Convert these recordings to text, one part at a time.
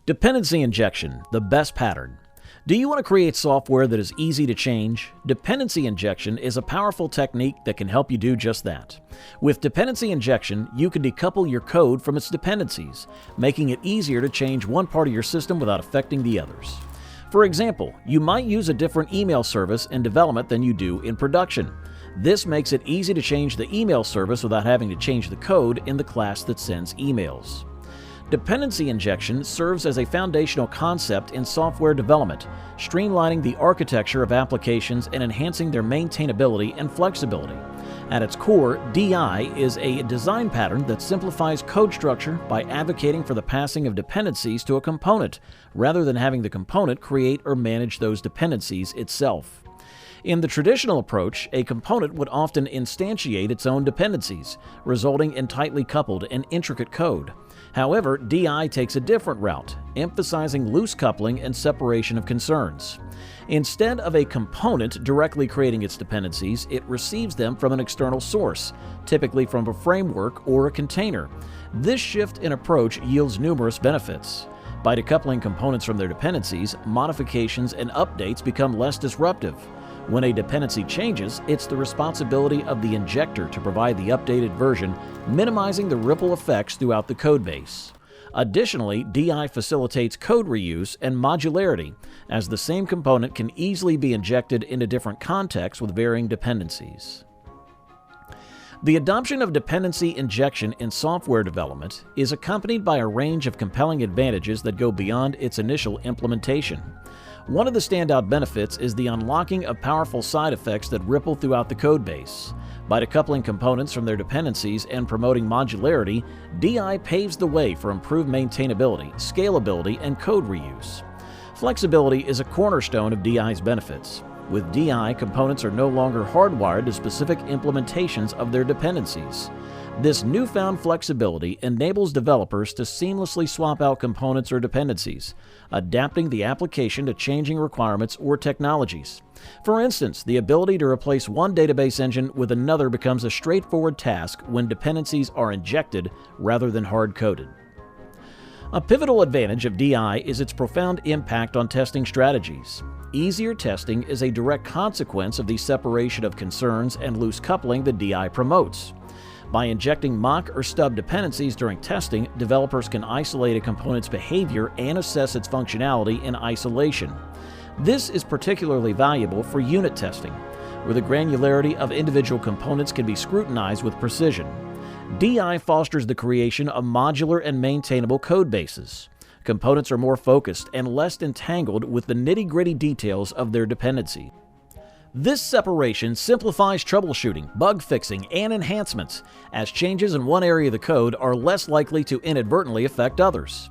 Dependency injection, the best pattern. Do you want to create software that is easy to change? Dependency injection is a powerful technique that can help you do just that. With dependency injection, you can decouple your code from its dependencies, making it easier to change one part of your system without affecting the others. For example, you might use a different email service in development than you do in production. This makes it easy to change the email service without having to change the code in the class that sends emails. Dependency injection serves as a foundational concept in software development, streamlining the architecture of applications and enhancing their maintainability and flexibility. At its core, DI is a design pattern that simplifies code structure by advocating for the passing of dependencies to a component, rather than having the component create or manage those dependencies itself. In the traditional approach, a component would often instantiate its own dependencies, resulting in tightly coupled and intricate code. However, DI takes a different route, emphasizing loose coupling and separation of concerns. Instead of a component directly creating its dependencies, it receives them from an external source, typically from a framework or a container. This shift in approach yields numerous benefits. By decoupling components from their dependencies, modifications and updates become less disruptive. When a dependency changes, it's the responsibility of the injector to provide the updated version, minimizing the ripple effects throughout the codebase. Additionally, DI facilitates code reuse and modularity, as the same component can easily be injected into different contexts with varying dependencies. The adoption of dependency injection in software development is accompanied by a range of compelling advantages that go beyond its initial implementation. One of the standout benefits is the unlocking of powerful side effects that ripple throughout the codebase. By decoupling components from their dependencies and promoting modularity, DI paves the way for improved maintainability, scalability, and code reuse. Flexibility is a cornerstone of DI's benefits. With DI, components are no longer hardwired to specific implementations of their dependencies. This newfound flexibility enables developers to seamlessly swap out components or dependencies, adapting the application to changing requirements or technologies. For instance, the ability to replace one database engine with another becomes a straightforward task when dependencies are injected rather than hard-coded. A pivotal advantage of DI is its profound impact on testing strategies. Easier testing is a direct consequence of the separation of concerns and loose coupling that DI promotes. By injecting mock or stub dependencies during testing, developers can isolate a component's behavior and assess its functionality in isolation. This is particularly valuable for unit testing, where the granularity of individual components can be scrutinized with precision. DI fosters the creation of modular and maintainable code bases. Components are more focused and less entangled with the nitty-gritty details of their dependency. This separation simplifies troubleshooting, bug fixing, and enhancements, as changes in one area of the code are less likely to inadvertently affect others.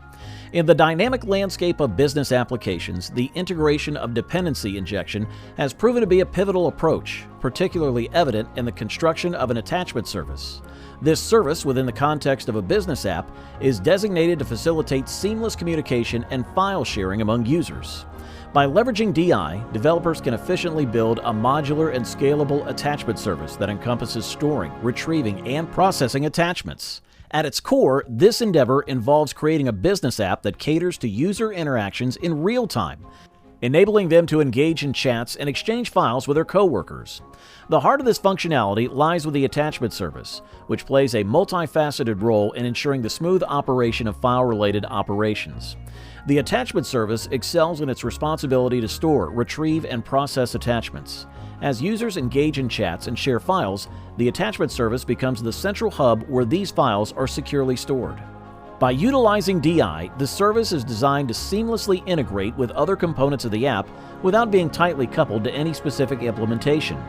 In the dynamic landscape of business applications, the integration of dependency injection has proven to be a pivotal approach, particularly evident in the construction of an attachment service. This service, within the context of a business app, is designated to facilitate seamless communication and file sharing among users. By leveraging DI, developers can efficiently build a modular and scalable attachment service that encompasses storing, retrieving, and processing attachments. At its core, this endeavor involves creating a business app that caters to user interactions in real time, enabling them to engage in chats and exchange files with their coworkers. The heart of this functionality lies with the attachment service, which plays a multifaceted role in ensuring the smooth operation of file-related operations. The attachment service excels in its responsibility to store, retrieve, and process attachments. As users engage in chats and share files, the attachment service becomes the central hub where these files are securely stored. By utilizing DI, the service is designed to seamlessly integrate with other components of the app without being tightly coupled to any specific implementation.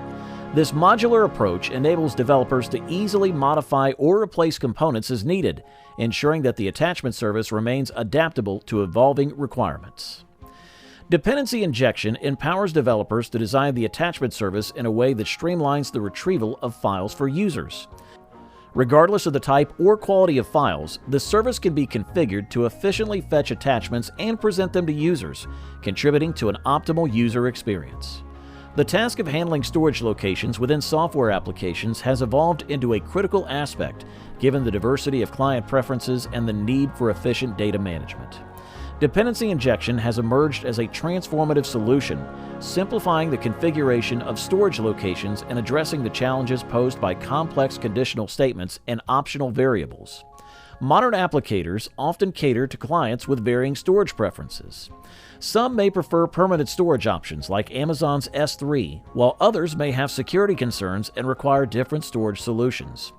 This modular approach enables developers to easily modify or replace components as needed, ensuring that the attachment service remains adaptable to evolving requirements. Dependency injection empowers developers to design the attachment service in a way that streamlines the retrieval of files for users. Regardless of the type or quality of files, the service can be configured to efficiently fetch attachments and present them to users, contributing to an optimal user experience. The task of handling storage locations within software applications has evolved into a critical aspect given the diversity of client preferences and the need for efficient data management. Dependency injection has emerged as a transformative solution, simplifying the configuration of storage locations and addressing the challenges posed by complex conditional statements and optional variables. Modern applicators often cater to clients with varying storage preferences. Some may prefer permanent storage options like Amazon's S3, while others may have security concerns and require different storage solutions.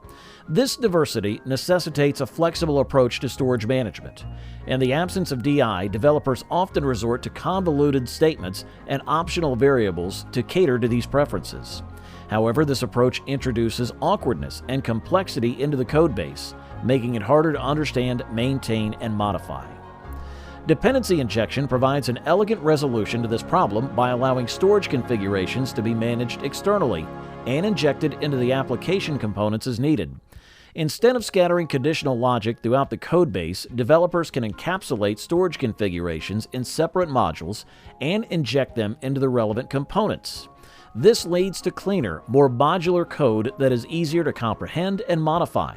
This diversity necessitates a flexible approach to storage management. In the absence of DI, developers often resort to convoluted statements and optional variables to cater to these preferences. However, this approach introduces awkwardness and complexity into the codebase, making it harder to understand, maintain, and modify. Dependency injection provides an elegant resolution to this problem by allowing storage configurations to be managed externally and injected into the application components as needed. Instead of scattering conditional logic throughout the codebase, developers can encapsulate storage configurations in separate modules and inject them into the relevant components. This leads to cleaner, more modular code that is easier to comprehend and modify.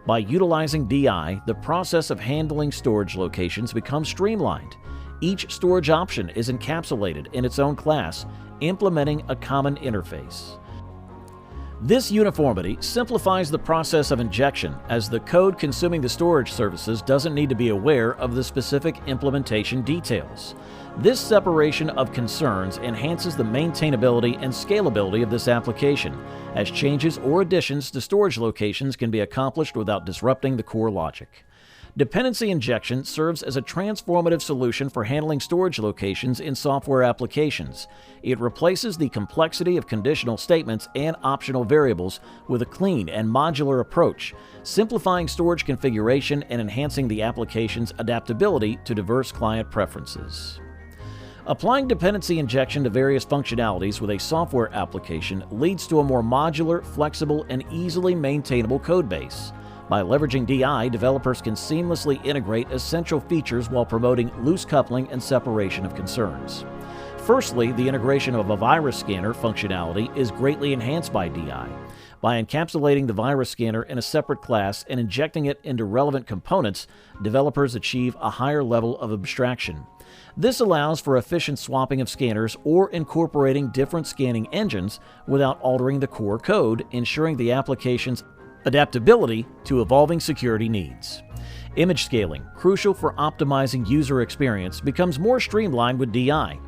By utilizing DI, the process of handling storage locations becomes streamlined. Each storage option is encapsulated in its own class, implementing a common interface. This uniformity simplifies the process of injection, as the code consuming the storage services doesn't need to be aware of the specific implementation details. This separation of concerns enhances the maintainability and scalability of this application, as changes or additions to storage locations can be accomplished without disrupting the core logic. Dependency injection serves as a transformative solution for handling storage locations in software applications. It replaces the complexity of conditional statements and optional variables with a clean and modular approach, simplifying storage configuration and enhancing the application's adaptability to diverse client preferences. Applying dependency injection to various functionalities with a software application leads to a more modular, flexible, and easily maintainable codebase. By leveraging DI, developers can seamlessly integrate essential features while promoting loose coupling and separation of concerns. Firstly, the integration of a virus scanner functionality is greatly enhanced by DI. By encapsulating the virus scanner in a separate class and injecting it into relevant components, developers achieve a higher level of abstraction. This allows for efficient swapping of scanners or incorporating different scanning engines without altering the core code, ensuring the application's adaptability to evolving security needs. Image scaling, crucial for optimizing user experience, becomes more streamlined with DI.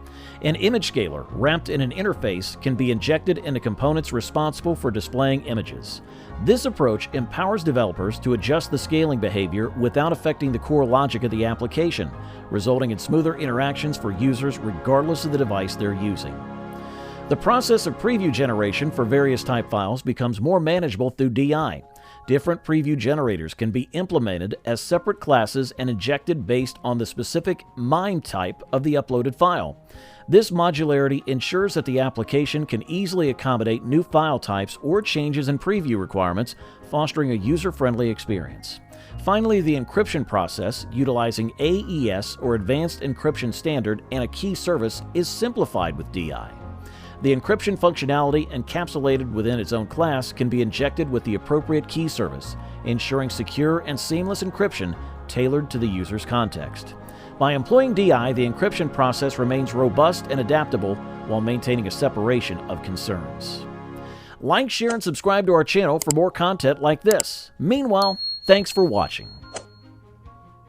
An image scaler wrapped in an interface can be injected into components responsible for displaying images. This approach empowers developers to adjust the scaling behavior without affecting the core logic of the application, resulting in smoother interactions for users regardless of the device they're using. The process of preview generation for various type files becomes more manageable through DI. Different preview generators can be implemented as separate classes and injected based on the specific MIME type of the uploaded file. This modularity ensures that the application can easily accommodate new file types or changes in preview requirements, fostering a user-friendly experience. Finally, the encryption process, utilizing AES or Advanced Encryption Standard and a key service, is simplified with DI. The encryption functionality, encapsulated within its own class, can be injected with the appropriate key service, ensuring secure and seamless encryption tailored to the user's context. By employing DI, the encryption process remains robust and adaptable while maintaining a separation of concerns. Like, share, and subscribe to our channel for more content like this. Meanwhile, thanks for watching.